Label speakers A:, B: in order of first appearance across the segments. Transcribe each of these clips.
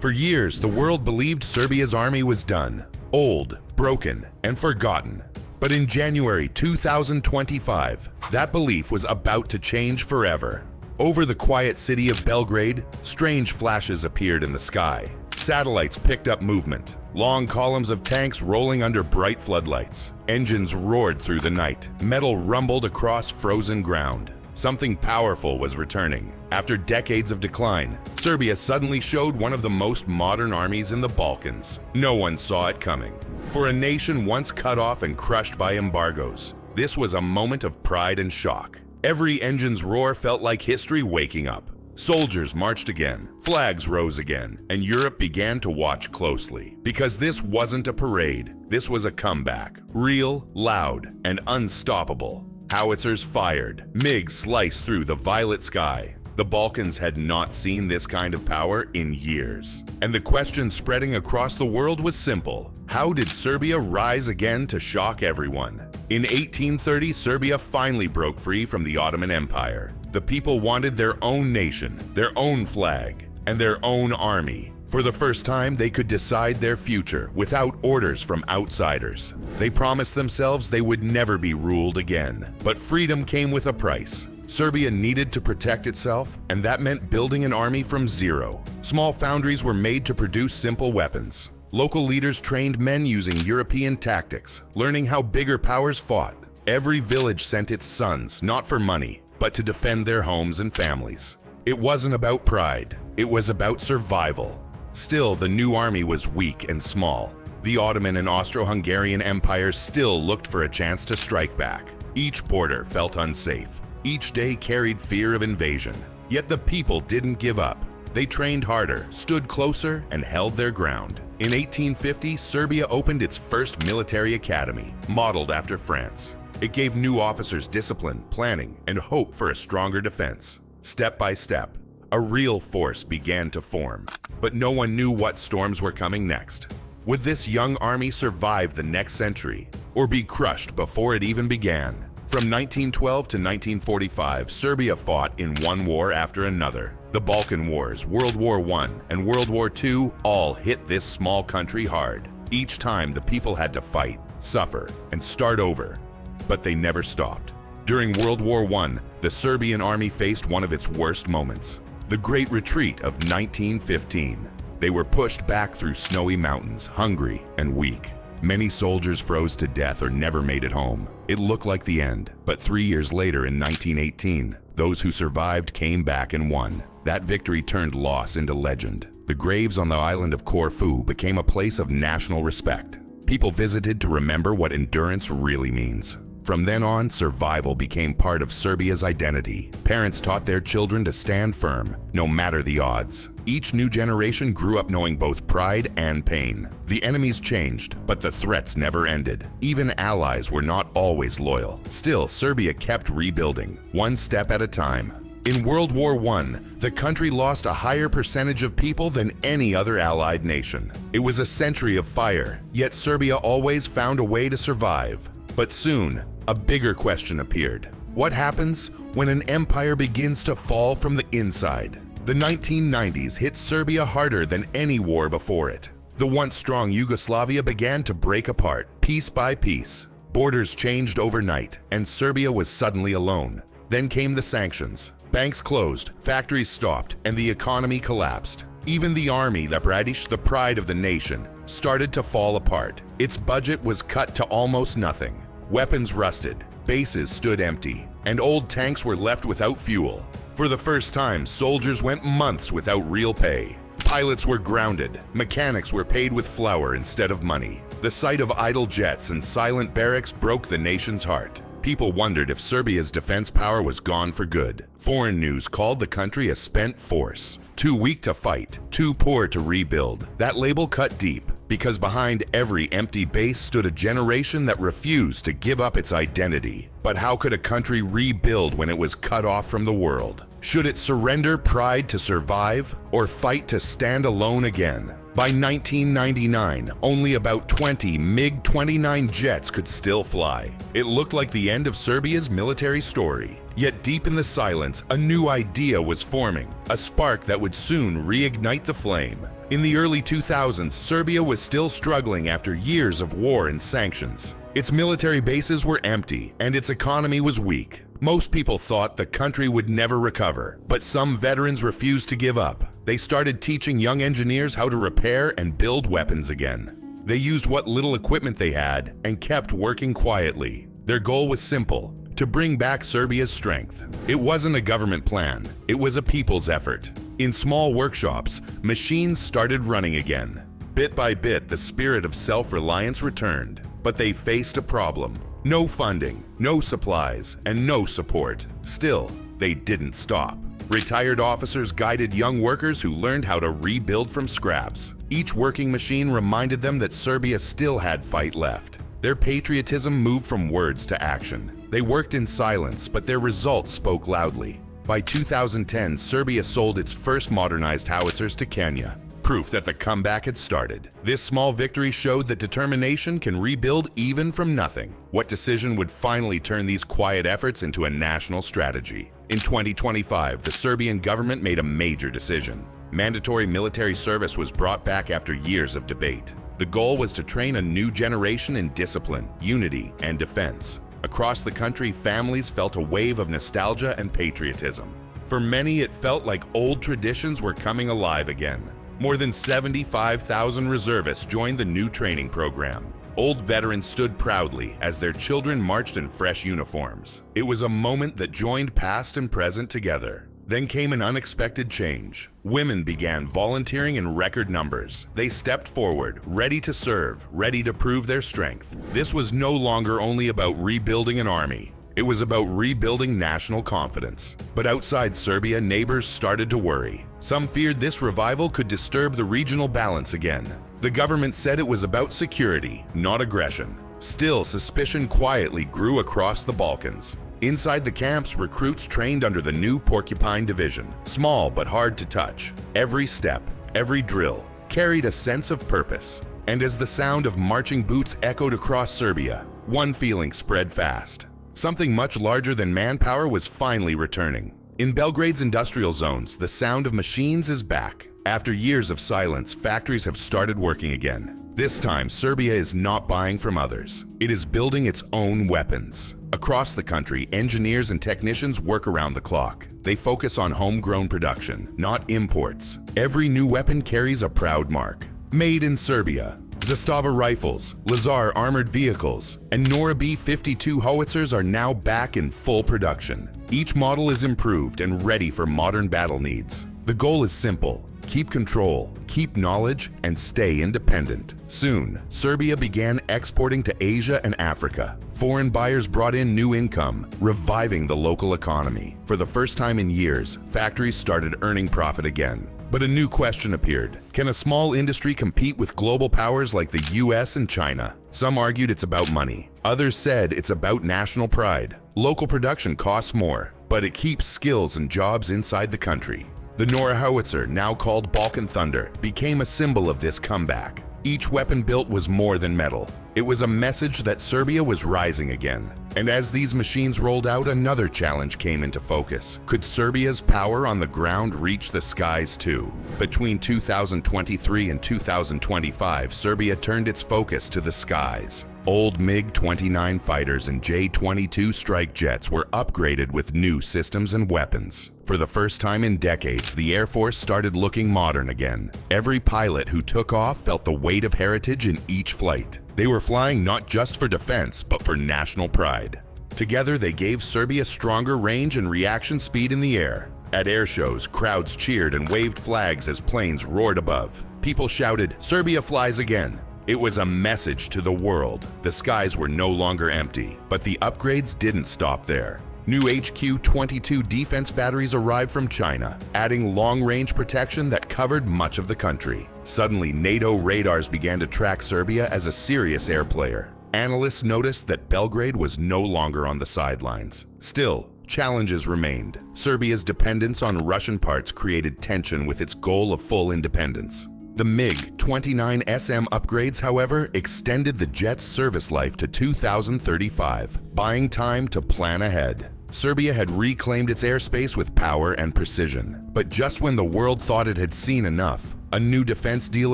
A: For years, the world believed Serbia's army was done, old, broken, and forgotten. But in January 2025, that belief was about to change forever. Over the quiet city of Belgrade, strange flashes appeared in the sky. Satellites picked up movement, long columns of tanks rolling under bright floodlights. Engines roared through the night, metal rumbled across frozen ground. Something powerful was returning. After decades of decline, Serbia suddenly showed one of the most modern armies in the Balkans. No one saw it coming. For a nation once cut off and crushed by embargoes, this was a moment of pride and shock. Every engine's roar felt like history waking up. Soldiers marched again, flags rose again, and Europe began to watch closely. Because this wasn't a parade, this was a comeback. Real, loud, and unstoppable. Howitzers fired, MiGs sliced through the violet sky. The Balkans had not seen this kind of power in years. And the question spreading across the world was simple. How did Serbia rise again to shock everyone? In 1830, Serbia finally broke free from the Ottoman Empire. The people wanted their own nation, their own flag, and their own army. For the first time, they could decide their future without orders from outsiders. They promised themselves they would never be ruled again. But freedom came with a price. Serbia needed to protect itself, and that meant building an army from zero. Small foundries were made to produce simple weapons. Local leaders trained men using European tactics, learning how bigger powers fought. Every village sent its sons, not for money, but to defend their homes and families. It wasn't about pride, it was about survival. Still, the new army was weak and small. The Ottoman and Austro-Hungarian empires still looked for a chance to strike back. Each border felt unsafe. Each day carried fear of invasion. Yet the people didn't give up. They trained harder, stood closer, and held their ground. In 1850, Serbia opened its first military academy, modeled after France. It gave new officers discipline, planning, and hope for a stronger defense. Step by step, a real force began to form. But no one knew what storms were coming next. Would this young army survive the next century, or be crushed before it even began? From 1912 to 1945, Serbia fought in one war after another. The Balkan Wars, World War I, and World War II all hit this small country hard. Each time, the people had to fight, suffer, and start over. But they never stopped. During World War I, the Serbian army faced one of its worst moments, the Great Retreat of 1915. They were pushed back through snowy mountains, hungry and weak. Many soldiers froze to death or never made it home. It looked like the end, but 3 years later in 1918, those who survived came back and won. That victory turned loss into legend. The graves on the island of Corfu became a place of national respect. People visited to remember what endurance really means. From then on, survival became part of Serbia's identity. Parents taught their children to stand firm, no matter the odds. Each new generation grew up knowing both pride and pain. The enemies changed, but the threats never ended. Even allies were not always loyal. Still, Serbia kept rebuilding, one step at a time. In World War I, the country lost a higher percentage of people than any other allied nation. It was a century of fire, yet Serbia always found a way to survive. But soon, a bigger question appeared. What happens when an empire begins to fall from the inside? The 1990s hit Serbia harder than any war before it. The once strong Yugoslavia began to break apart, piece by piece. Borders changed overnight, and Serbia was suddenly alone. Then came the sanctions. Banks closed, factories stopped, and the economy collapsed. Even the army, the Bratish, the pride of the nation, started to fall apart. Its budget was cut to almost nothing. Weapons rusted, bases stood empty, and old tanks were left without fuel. For the first time, soldiers went months without real pay. Pilots were grounded, mechanics were paid with flour instead of money. The sight of idle jets and silent barracks broke the nation's heart. People wondered if Serbia's defense power was gone for good. Foreign news called the country a spent force. Too weak to fight, too poor to rebuild. That label cut deep, because behind every empty base stood a generation that refused to give up its identity. But how could a country rebuild when it was cut off from the world? Should it surrender pride to survive, or fight to stand alone again? By 1999, only about 20 MiG-29 jets could still fly. It looked like the end of Serbia's military story. Yet deep in the silence, a new idea was forming, a spark that would soon reignite the flame. In the early 2000s, Serbia was still struggling after years of war and sanctions. Its military bases were empty and its economy was weak. Most people thought the country would never recover, but some veterans refused to give up. They started teaching young engineers how to repair and build weapons again. They used what little equipment they had and kept working quietly. Their goal was simple: to bring back Serbia's strength. It wasn't a government plan, it was a people's effort. In small workshops, machines started running again. Bit by bit, the spirit of self-reliance returned, but they faced a problem. No funding, no supplies, and no support. Still, they didn't stop. Retired officers guided young workers who learned how to rebuild from scraps. Each working machine reminded them that Serbia still had fight left. Their patriotism moved from words to action. They worked in silence, but their results spoke loudly. By 2010, Serbia sold its first modernized howitzers to Kenya, proof that the comeback had started. This small victory showed that determination can rebuild even from nothing. What decision would finally turn these quiet efforts into a national strategy? In 2025, the Serbian government made a major decision. Mandatory military service was brought back after years of debate. The goal was to train a new generation in discipline, unity, and defense. Across the country, families felt a wave of nostalgia and patriotism. For many, it felt like old traditions were coming alive again. More than 75,000 reservists joined the new training program. Old veterans stood proudly as their children marched in fresh uniforms. It was a moment that joined past and present together. Then came an unexpected change. Women began volunteering in record numbers. They stepped forward, ready to serve, ready to prove their strength. This was no longer only about rebuilding an army. It was about rebuilding national confidence. But outside Serbia, neighbors started to worry. Some feared this revival could disturb the regional balance again. The government said it was about security, not aggression. Still, suspicion quietly grew across the Balkans. Inside the camps, recruits trained under the new Porcupine Division. Small but hard to touch. Every step, every drill, carried a sense of purpose. And as the sound of marching boots echoed across Serbia, one feeling spread fast. Something much larger than manpower was finally returning. In Belgrade's industrial zones, the sound of machines is back. After years of silence, factories have started working again. This time, Serbia is not buying from others. It is building its own weapons. Across the country, engineers and technicians work around the clock. They focus on homegrown production, not imports. Every new weapon carries a proud mark. Made in Serbia. Zastava rifles, Lazar armored vehicles, and Nora B-52 howitzers are now back in full production. Each model is improved and ready for modern battle needs. The goal is simple: keep control, keep knowledge, and stay independent. Soon, Serbia began exporting to Asia and Africa. Foreign buyers brought in new income, reviving the local economy. For the first time in years, factories started earning profit again. But a new question appeared. Can a small industry compete with global powers like the US and China? Some argued it's about money. Others said it's about national pride. Local production costs more, but it keeps skills and jobs inside the country. The Nora howitzer, now called Balkan Thunder, became a symbol of this comeback. Each weapon built was more than metal. It was a message that Serbia was rising again. And as these machines rolled out, another challenge came into focus. Could Serbia's power on the ground reach the skies too? Between 2023 and 2025, Serbia turned its focus to the skies. Old MiG-29 fighters and J-22 strike jets were upgraded with new systems and weapons. For the first time in decades, the Air Force started looking modern again. Every pilot who took off felt the weight of heritage in each flight. They were flying not just for defense, but for national pride. Together, they gave Serbia stronger range and reaction speed in the air. At air shows, crowds cheered and waved flags as planes roared above. People shouted, "Serbia flies again." It was a message to the world. The skies were no longer empty, but the upgrades didn't stop there. New HQ-22 defense batteries arrived from China, adding long-range protection that covered much of the country. Suddenly, NATO radars began to track Serbia as a serious air player. Analysts noticed that Belgrade was no longer on the sidelines. Still, challenges remained. Serbia's dependence on Russian parts created tension with its goal of full independence. The MiG-29 SM upgrades, however, extended the jet's service life to 2035, buying time to plan ahead. Serbia had reclaimed its airspace with power and precision. But just when the world thought it had seen enough, a new defense deal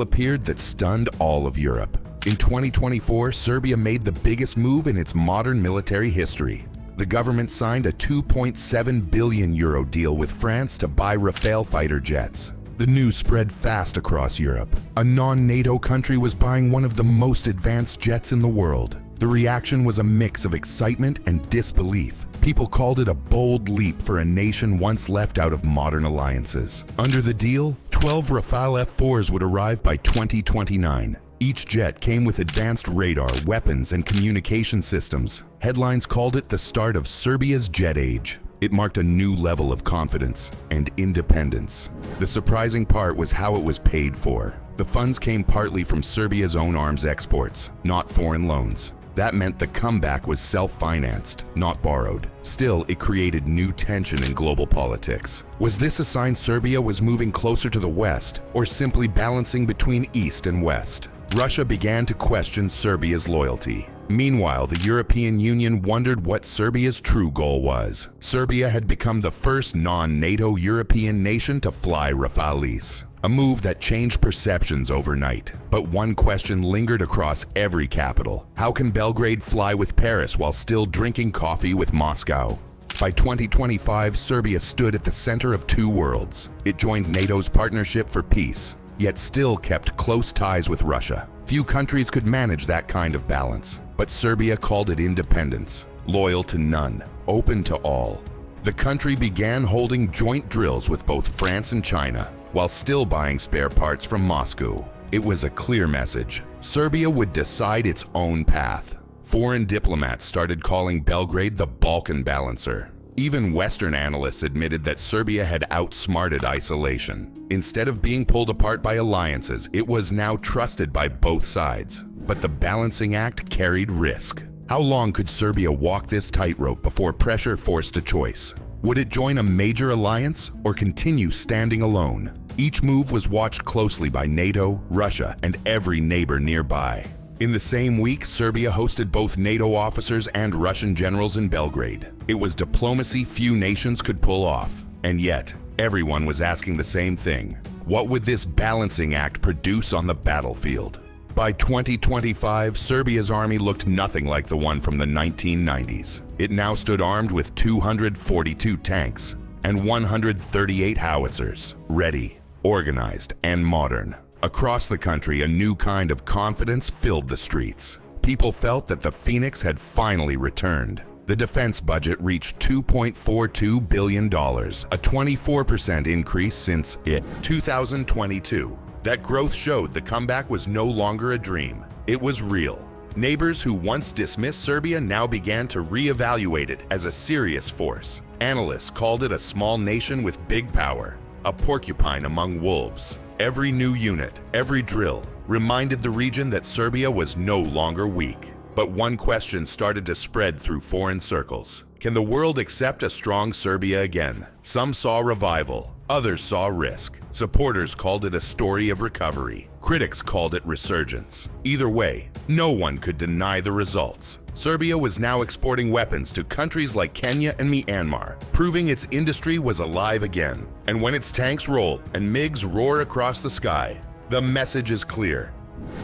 A: appeared that stunned all of Europe. In 2024, Serbia made the biggest move in its modern military history. The government signed a €2.7 billion deal with France to buy Rafale fighter jets. The news spread fast across Europe. A non-NATO country was buying one of the most advanced jets in the world. The reaction was a mix of excitement and disbelief. People called it a bold leap for a nation once left out of modern alliances. Under the deal, 12 Rafale F-4s would arrive by 2029. Each jet came with advanced radar, weapons, and communication systems. Headlines called it the start of Serbia's jet age. It marked a new level of confidence and independence. The surprising part was how it was paid for. The funds came partly from Serbia's own arms exports, not foreign loans. That meant the comeback was self-financed, not borrowed. Still, it created new tension in global politics. Was this a sign Serbia was moving closer to the West, or simply balancing between East and West? Russia began to question Serbia's loyalty. Meanwhile, the European Union wondered what Serbia's true goal was. Serbia had become the first non-NATO European nation to fly Rafales. A move that changed perceptions overnight. But one question lingered across every capital. How can Belgrade fly with Paris while still drinking coffee with Moscow? By 2025, Serbia stood at the center of two worlds. It joined NATO's Partnership for Peace, yet still kept close ties with Russia. Few countries could manage that kind of balance. But Serbia called it independence, loyal to none, open to all. The country began holding joint drills with both France and China, while still buying spare parts from Moscow. It was a clear message. Serbia would decide its own path. Foreign diplomats started calling Belgrade the Balkan balancer. Even Western analysts admitted that Serbia had outsmarted isolation. Instead of being pulled apart by alliances, it was now trusted by both sides. But the balancing act carried risk. How long could Serbia walk this tightrope before pressure forced a choice? Would it join a major alliance or continue standing alone? Each move was watched closely by NATO, Russia, and every neighbor nearby. In the same week, Serbia hosted both NATO officers and Russian generals in Belgrade. It was diplomacy few nations could pull off. And yet, everyone was asking the same thing. What would this balancing act produce on the battlefield? By 2025, Serbia's army looked nothing like the one from the 1990s. It now stood armed with 242 tanks and 138 howitzers, ready, organized, and modern. Across the country, a new kind of confidence filled the streets. People felt that the Phoenix had finally returned. The defense budget reached $2.42 billion, a 24% increase since 2022. That growth showed the comeback was no longer a dream. It was real. Neighbors who once dismissed Serbia now began to reevaluate it as a serious force. Analysts called it a small nation with big power, a porcupine among wolves. Every new unit, every drill, reminded the region that Serbia was no longer weak. But one question started to spread through foreign circles. Can the world accept a strong Serbia again? Some saw revival, others saw risk. Supporters called it a story of recovery. Critics called it resurgence. Either way, no one could deny the results. Serbia was now exporting weapons to countries like Kenya and Myanmar, proving its industry was alive again. And when its tanks roll and MiGs roar across the sky, the message is clear.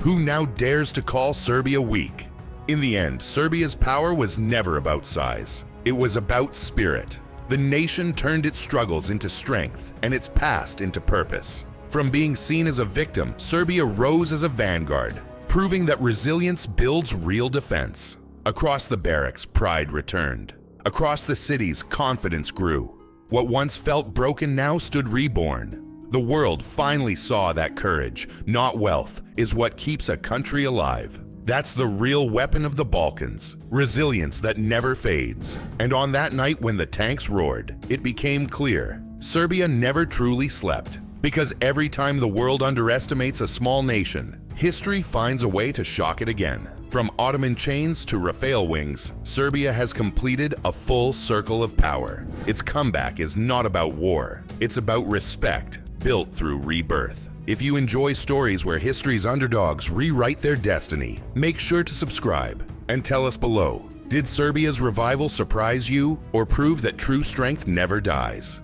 A: Who now dares to call Serbia weak? In the end, Serbia's power was never about size. It was about spirit. The nation turned its struggles into strength and its past into purpose. From being seen as a victim, Serbia rose as a vanguard, proving that resilience builds real defense. Across the barracks, pride returned. Across the cities, confidence grew. What once felt broken now stood reborn. The world finally saw that courage, not wealth, is what keeps a country alive. That's the real weapon of the Balkans, resilience that never fades. And on that night when the tanks roared, it became clear, Serbia never truly slept. Because every time the world underestimates a small nation, history finds a way to shock it again. From Ottoman chains to Rafale wings, Serbia has completed a full circle of power. Its comeback is not about war, it's about respect, built through rebirth. If you enjoy stories where history's underdogs rewrite their destiny, make sure to subscribe and tell us below, Did Serbia's revival surprise you or prove that true strength never dies?